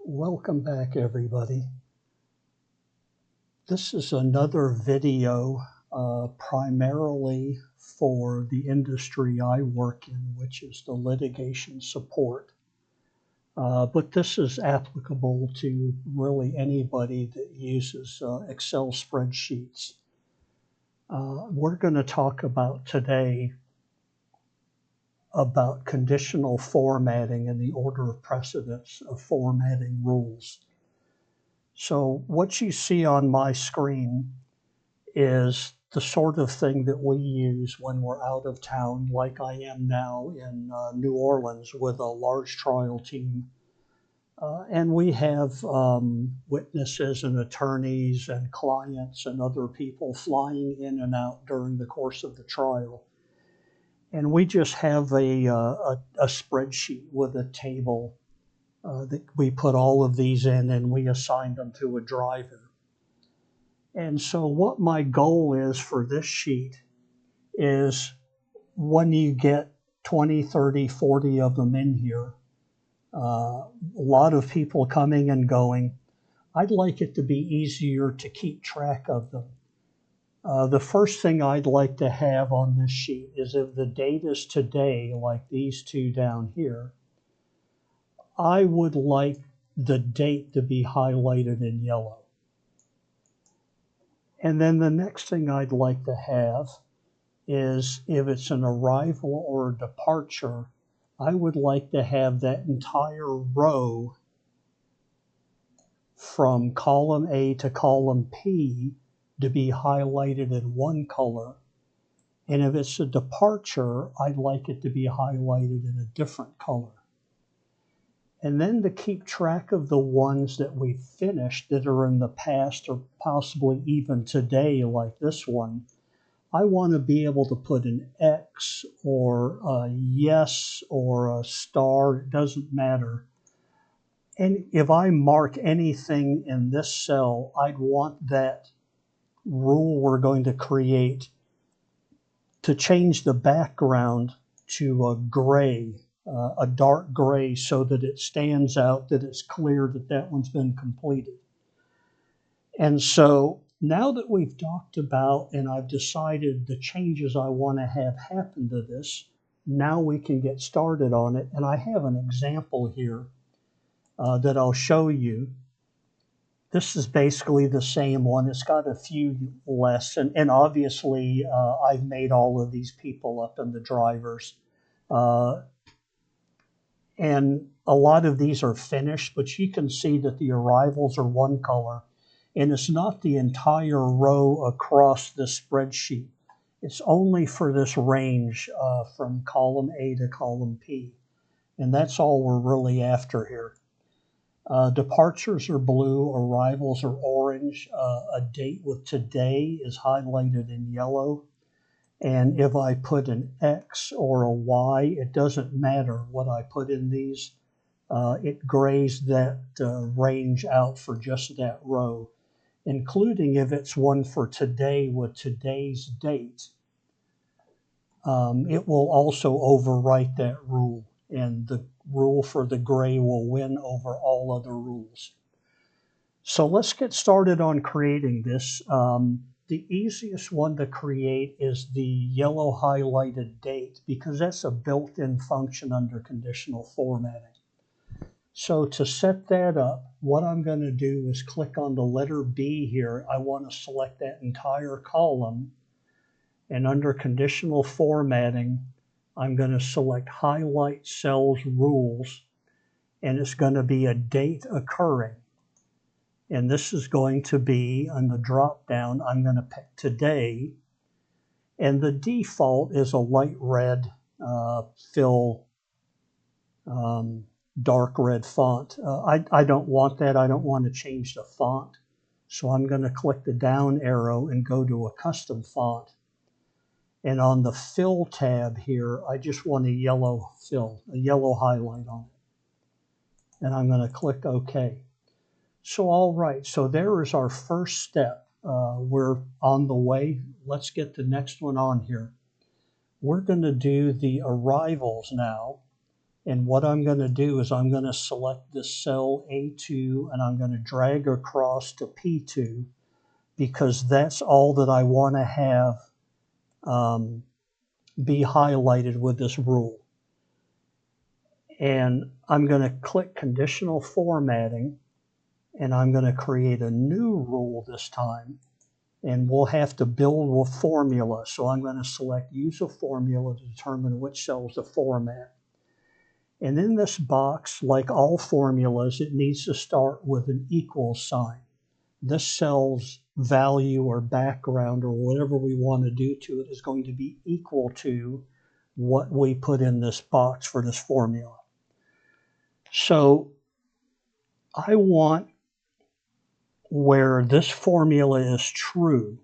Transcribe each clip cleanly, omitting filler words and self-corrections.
Welcome back, everybody. This is another video primarily for the industry I work in, which is the litigation support. But this is applicable to really anybody that uses Excel spreadsheets. We're going to talk about today about conditional formatting and the order of precedence of formatting rules. So what you see on my screen is the sort of thing that we use when we're out of town, like I am now in New Orleans with a large trial team. And we have witnesses and attorneys and clients and other people flying in and out during the course of the trial. And we just have a spreadsheet with a table that we put all of these in, and we assign them to a driver. And so what my goal is for this sheet is when you get 20, 30, 40 of them in here, a lot of people coming and going, I'd like it to be easier to keep track of them. The first thing I'd like to have on this sheet is if the date is today, like these two down here, I would like the date to be highlighted in yellow. And then the next thing I'd like to have is if it's an arrival or a departure, I would like to have that entire row from column A to column P to be highlighted in one color. And if it's a departure, I'd like it to be highlighted in a different color. And then to keep track of the ones that we've finished that are in the past or possibly even today, like this one, I want to be able to put an X or a yes or a star, it doesn't matter. And if I mark anything in this cell, I'd want that rule we're going to create to change the background to a gray. A dark gray so that it stands out, that it's clear that that one's been completed. And so now that we've talked about and I've decided the changes I want to have happen to this, now we can get started on it. And I have an example here that I'll show you. This is basically the same one. It's got a few less. And obviously, I've made all of these people up in the drivers. And a lot of these are finished, but you can see that the arrivals are one color, and it's not the entire row across the spreadsheet. It's only for this range from column A to column P, and that's all we're really after here. Departures are blue, arrivals are orange, a date with today is highlighted in yellow. And if I put an X or a Y, it doesn't matter what I put in these. It grays that range out for just that row, including if it's one for today with today's date. It will also overwrite that rule, and the rule for the gray will win over all other rules. So let's get started on creating this. The easiest one to create is the yellow highlighted date because that's a built-in function under conditional formatting. So to set that up, what I'm going to do is click on the letter B here. I want to select that entire column. And under conditional formatting, I'm going to select highlight cells rules, and it's going to be a date occurring. And this is going to be on the drop down, I'm going to pick today. And the default is a light red fill, dark red font. I don't want that. I don't want to change the font. So I'm going to click the down arrow and go to a custom font. And on the fill tab here, I just want a yellow fill, a yellow highlight on it. And I'm going to click OK. So, all right, so there is our first step. We're on the way. Let's get the next one on here. We're going to do the arrivals now. And what I'm going to do is I'm going to select this cell A2 and I'm going to drag across to P2 because that's all that I want to have be highlighted with this rule. And I'm going to click Conditional Formatting, and I'm going to create a new rule this time. And we'll have to build a formula. So I'm going to select Use a Formula to determine which cells to format. And in this box, like all formulas, it needs to start with an equal sign. This cell's value or background or whatever we want to do to it is going to be equal to what we put in this box for this formula. So I want where this formula is true.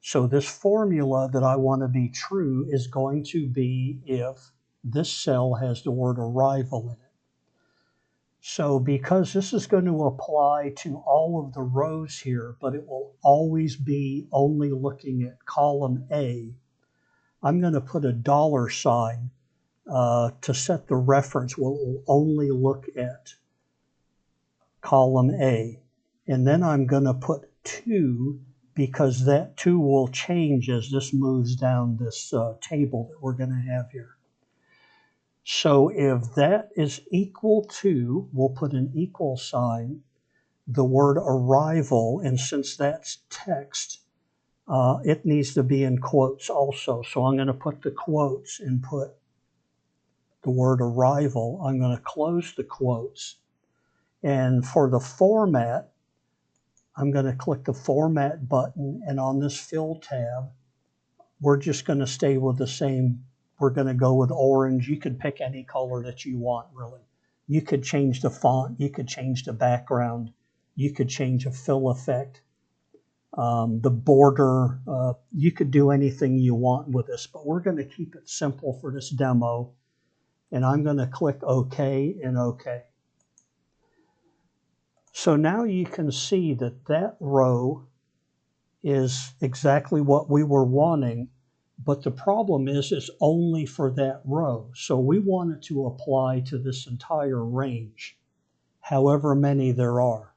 So this formula that I want to be true is going to be if this cell has the word arrival in it. So because this is going to apply to all of the rows here, but it will always be only looking at column A, I'm going to put a $sign to set the reference. We'll only look at column A. And then I'm going to put 2 because that 2 will change as this moves down this table that we're going to have here. So if that is equal to, we'll put an equal sign, the word arrival, and since that's text, it needs to be in quotes also. So I'm going to put the quotes and put the word arrival. I'm going to close the quotes. And for the format, I'm going to click the Format button, and on this Fill tab, we're just going to stay with the same. We're going to go with orange. You could pick any color that you want, really. You could change the font. You could change the background. You could change a fill effect. The border. You could do anything you want with this, but we're going to keep it simple for this demo. And I'm going to click OK and OK. So now you can see that that row is exactly what we were wanting, but the problem is it's only for that row. So we want it to apply to this entire range, however many there are.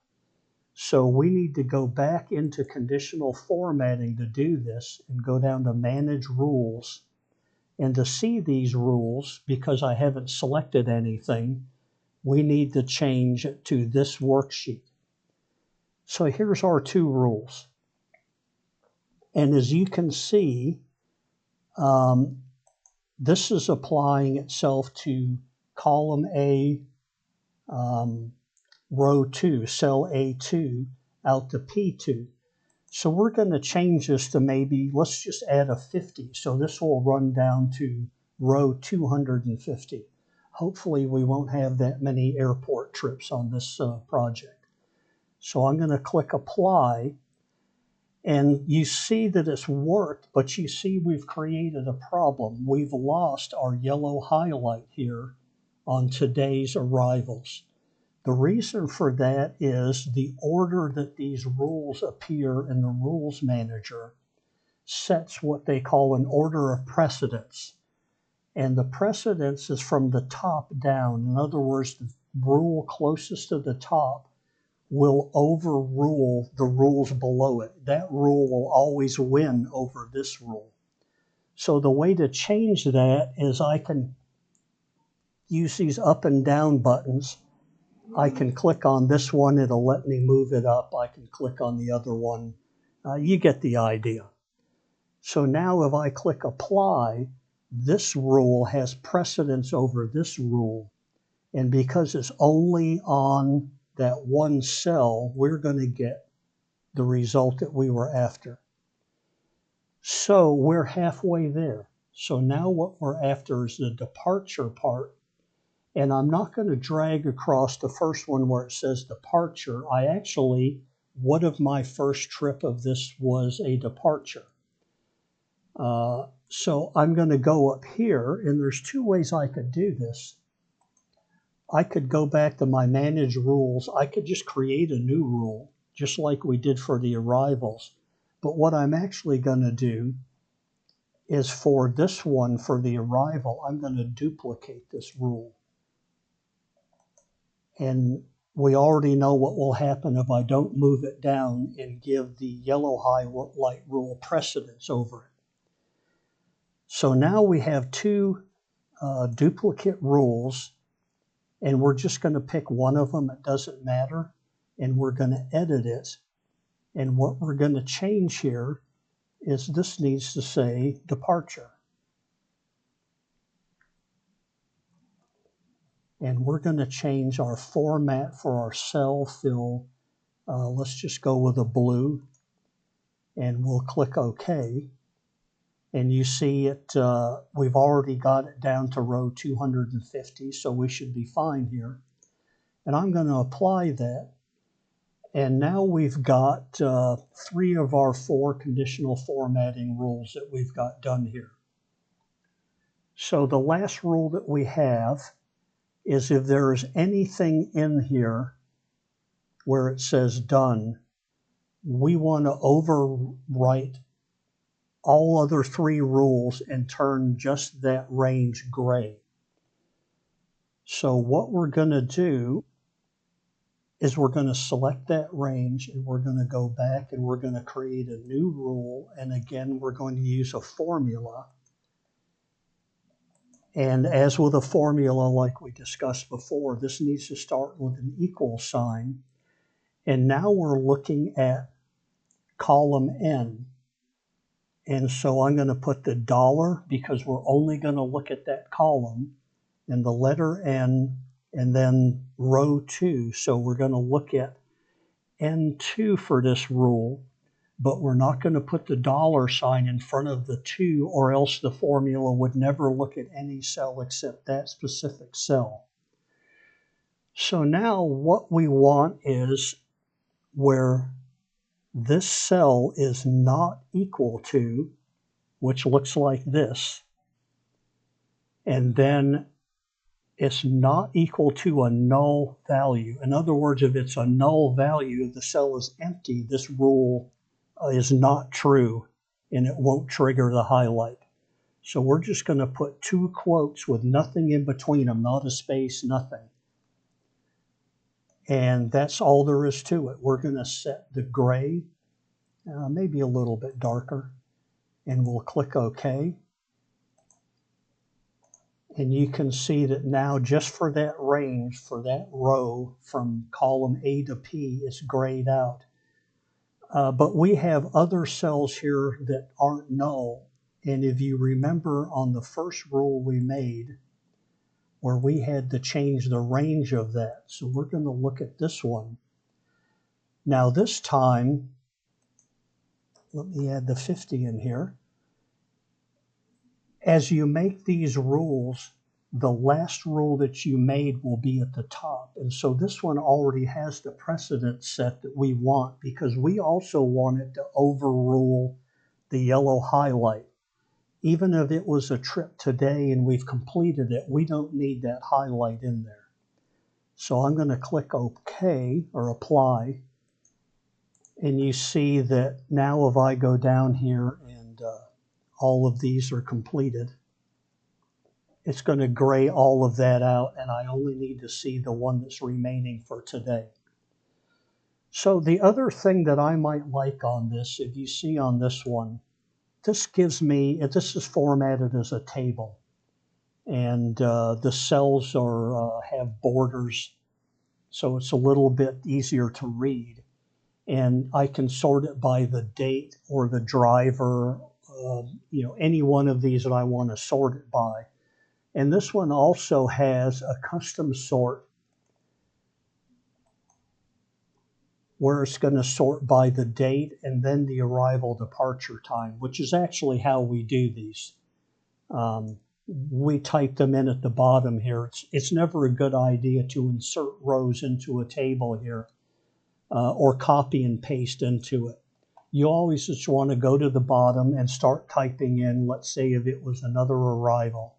So we need to go back into conditional formatting to do this and go down to Manage Rules. And to see these rules, because I haven't selected anything, we need to change it to this worksheet. So here's our 2 rules. And as you can see, this is applying itself to column A, row 2, cell A2, out to P2. So we're going to change this to maybe, let's just add a 50. So this will run down to row 250. Hopefully we won't have that many airport trips on this project. So I'm going to click Apply. And you see that it's worked, but you see we've created a problem. We've lost our yellow highlight here on today's arrivals. The reason for that is the order that these rules appear in the Rules Manager sets what they call an order of precedence. And the precedence is from the top down. In other words, the rule closest to the top will overrule the rules below it. That rule will always win over this rule. So the way to change that is I can use these up and down buttons. I can click on this one, it'll let me move it up. I can click on the other one. You get the idea. So now if I click Apply, this rule has precedence over this rule. And because it's only on that one cell, we're going to get the result that we were after. So we're halfway there. So now what we're after is the departure part. And I'm not going to drag across the first one where it says departure. What if my first trip of this was a departure? So I'm going to go up here, and there's 2 ways I could do this. I could go back to my Manage Rules. I could just create a new rule, just like we did for the arrivals. But what I'm actually going to do is for this one, for the arrival, I'm going to duplicate this rule. And we already know what will happen if I don't move it down and give the yellow highlight rule precedence over it. So now we have two duplicate rules, and we're just going to pick one of them. It doesn't matter. And we're going to edit it. And what we're going to change here is this needs to say departure. And we're going to change our format for our cell fill. Let's just go with a blue, and we'll click OK. And you see it, we've already got it down to row 250, so we should be fine here. And I'm going to apply that. And now we've got 3 of our 4 conditional formatting rules that we've got done here. So the last rule that we have is if there is anything in here where it says done, we want to overwrite all other 3 rules and turn just that range gray. So what we're going to do is we're going to select that range, and we're going to go back and we're going to create a new rule. And again, we're going to use a formula. And as with a formula like we discussed before, this needs to start with an equal sign. And now we're looking at column N. And so I'm going to put the dollar because we're only going to look at that column, and the letter N, and then row 2. So we're going to look at N2 for this rule, but we're not going to put the dollar sign in front of the 2, or else the formula would never look at any cell except that specific cell. So now what we want is where this cell is not equal to, which looks like this, and then it's not equal to a null value. In other words, if it's a null value, the cell is empty, this rule is not true, and it won't trigger the highlight. So we're just going to put 2 quotes with nothing in between them, not a space, nothing. And that's all there is to it. We're going to set the gray, maybe a little bit darker, and we'll click OK. And you can see that now just for that range, for that row from column A to P, it's grayed out. But we have other cells here that aren't null. And if you remember on the first rule we made, where we had to change the range of that. So we're going to look at this one. Now this time, let me add the 50 in here. As you make these rules, the last rule that you made will be at the top. And so this one already has the precedent set that we want, because we also want it to overrule the yellow highlight. Even if it was a trip today and we've completed it, we don't need that highlight in there. So I'm going to click OK or apply. And you see that now if I go down here and all of these are completed, it's going to gray all of that out, and I only need to see the one that's remaining for today. So the other thing that I might like on this, if you see on this one, this gives me, this is formatted as a table, and the cells are have borders, so it's a little bit easier to read. And I can sort it by the date or the driver, any one of these that I want to sort it by. And this one also has a custom sort where it's going to sort by the date and then the arrival departure time, which is actually how we do these. We type them in at the bottom here. It's never a good idea to insert rows into a table here or copy and paste into it. You always just want to go to the bottom and start typing in, let's say if it was another arrival.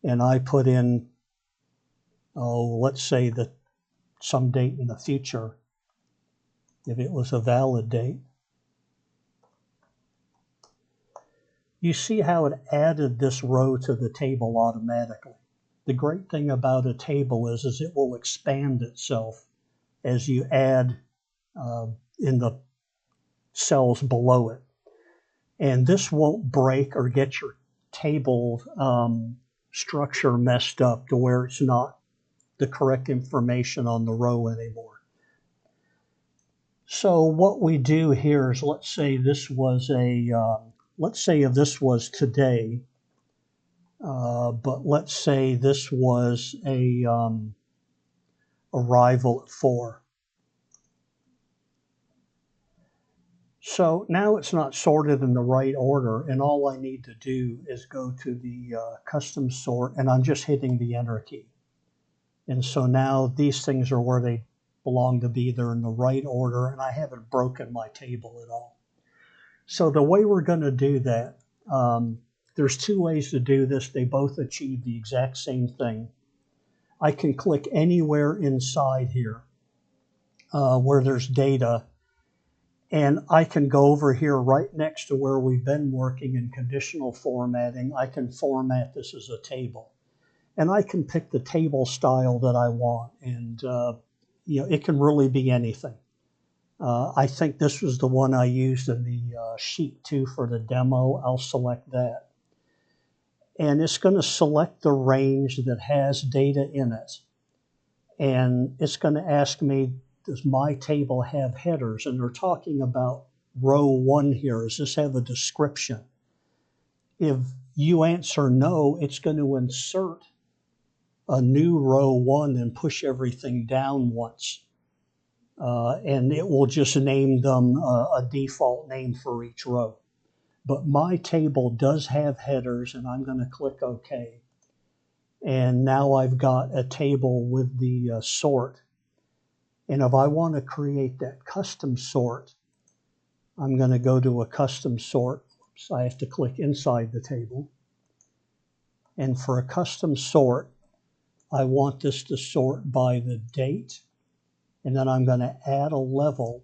And I put in, let's say that some date in the future, if it was a valid date. You see how it added this row to the table automatically. the great thing about a table is it will expand itself as you add in the cells below it. And this won't break or get your table structure messed up to where it's not the correct information on the row anymore. So what we do here is, let's say this was let's say if this was today, but let's say this was a arrival at 4. So now it's not sorted in the right order, and all I need to do is go to the custom sort, and I'm just hitting the enter key. And so now these things are where they belong to be. They're in the right order, and I haven't broken my table at all. So the way we're going to do that, there's 2 ways to do this. They both achieve the exact same thing. I can click anywhere inside here where there's data, and I can go over here right next to where we've been working in conditional formatting. I can format this as a table. And I can pick the table style that I want, and it can really be anything. I think this was the one I used in the sheet 2 for the demo. I'll select that. And it's going to select the range that has data in it. And it's going to ask me, does my table have headers? And they're talking about row 1 here. Does this have a description? If you answer no, it's going to insert a new row 1 and push everything down once. And it will just name them a default name for each row. But my table does have headers, and I'm going to click OK. And now I've got a table with the sort. And if I want to create that custom sort, I'm going to go to a custom sort. Oops, I have to click inside the table. And for a custom sort, I want this to sort by the date, and then I'm going to add a level,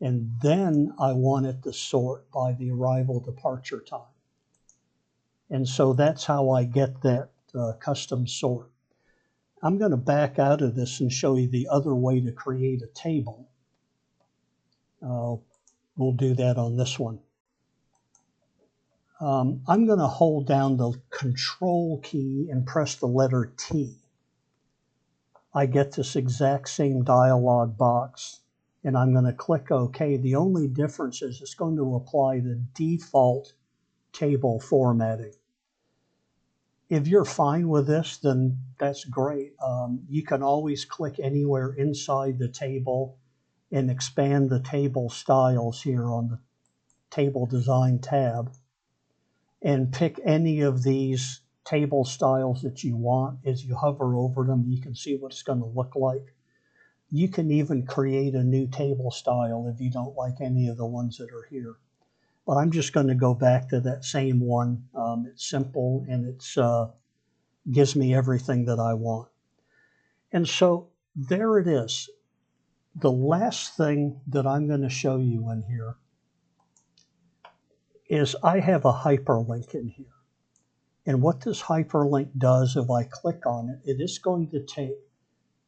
and then I want it to sort by the arrival departure time. And so that's how I get that custom sort. I'm going to back out of this and show you the other way to create a table. We'll do that on this one. I'm going to hold down the Control key and press the letter T. I get this exact same dialog box, and I'm going to click OK. The only difference is it's going to apply the default table formatting. If you're fine with this, then that's great. You can always click anywhere inside the table and expand the table styles here on the Table Design tab and pick any of these table styles that you want. As you hover over them, you can see what it's going to look like. You can even create a new table style if you don't like any of the ones that are here. But I'm just going to go back to that same one. It's simple, and it's gives me everything that I want. And so there it is. The last thing that I'm going to show you in here is I have a hyperlink in here. And what this hyperlink does, if I click on it, it is going to take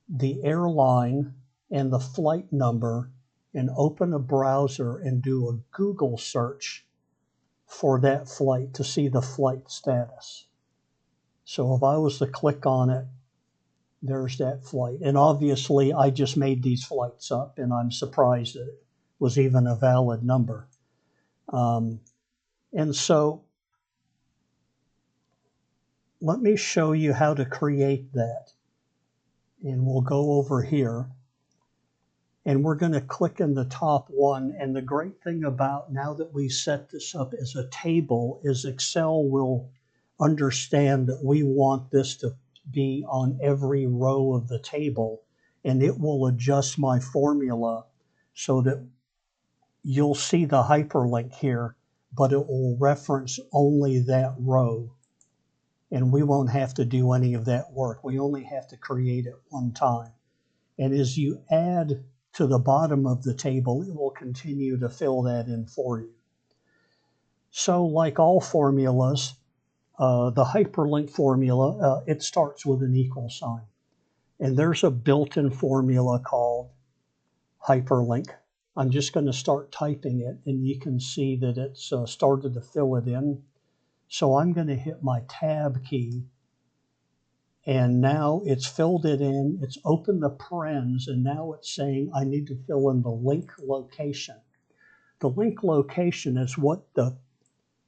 the airline and the flight number and open a browser and do a Google search for that flight to see the flight status. So if I was to click on it, there's that flight. And obviously, I just made these flights up, and I'm surprised that it was even a valid number. And so let me show you how to create that. And we'll go over here. And we're going to click in the top one. And the great thing about now that we set this up as a table is Excel will understand that we want this to be on every row of the table, and it will adjust my formula so that you'll see the hyperlink here, but it will reference only that row, and we won't have to do any of that work. We only have to create it one time. And as you add to the bottom of the table, it will continue to fill that in for you. So like all formulas, the hyperlink formula, it starts with an equal sign. And there's a built-in formula called hyperlink. I'm just going to start typing it, and you can see that it's started to fill it in. So I'm going to hit my Tab key, and now it's filled it in. It's opened the parens, and now it's saying I need to fill in the link location. The link location is what the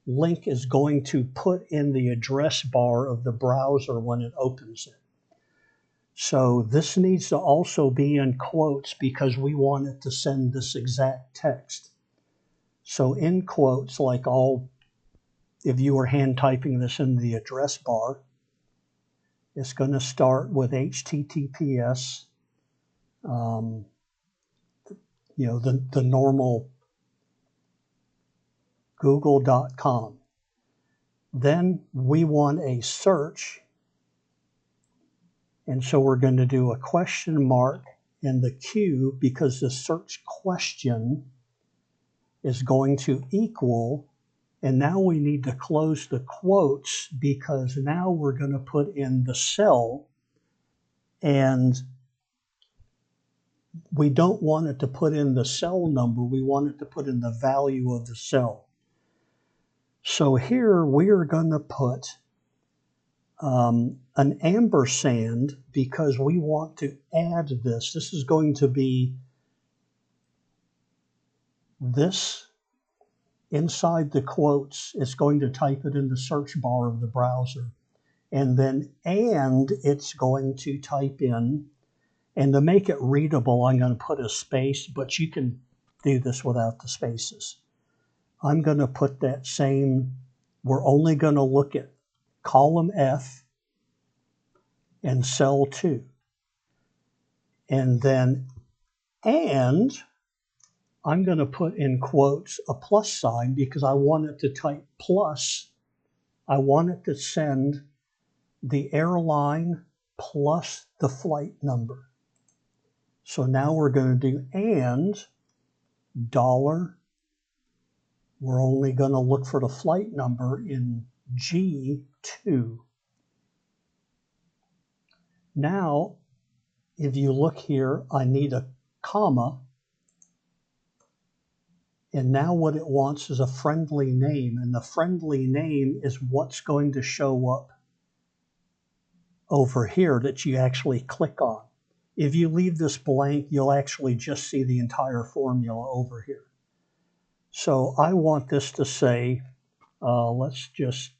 link is going to put in the address bar of the browser when it opens it. So this needs to also be in quotes because we want it to send this exact text. So in quotes, like if you were hand typing this in the address bar, it's going to start with HTTPS, the normal google.com. Then we want a search, and so we're going to do a question mark in the Q because the search question is going to equal, and now we need to close the quotes because now we're going to put in the cell, and we don't want it to put in the cell number, we want it to put in the value of the cell. So here we are going to put an ampersand because we want to add this. This is going to be this inside the quotes. It's going to type it in the search bar of the browser. And then it's going to type in, and to make it readable, I'm going to put a space, but you can do this without the spaces. I'm going to put that same, we're only going to look at column F and cell 2. And then, I'm going to put in quotes a plus sign because I want it to type plus. I want it to send the airline plus the flight number. So now we're going to do and $. We're only going to look for the flight number in G2. Now, if you look here, I need a comma. And now what it wants is a friendly name. And the friendly name is what's going to show up over here that you actually click on. If you leave this blank, you'll actually just see the entire formula over here. So I want this to say, let's just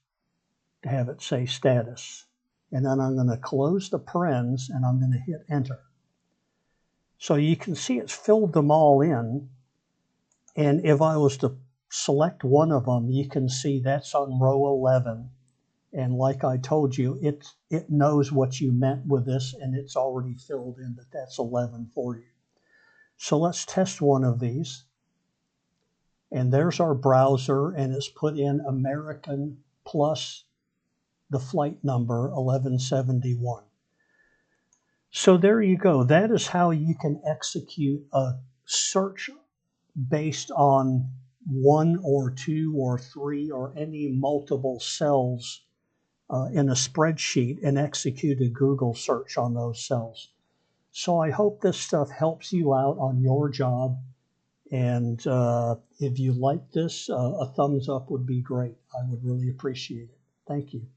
have it say status. And then I'm going to close the parens and I'm going to hit enter. So you can see it's filled them all in. And if I was to select one of them, you can see that's on row 11. And like I told you, it knows what you meant with this, and it's already filled in that that's 11 for you. So let's test one of these. And there's our browser, and it's put in American plus the flight number 1171. So there you go. That is how you can execute a search based on 1 or 2 or 3 or any multiple cells in a spreadsheet and execute a Google search on those cells. So I hope this stuff helps you out on your job. And if you like this, a thumbs up would be great. I would really appreciate it. Thank you.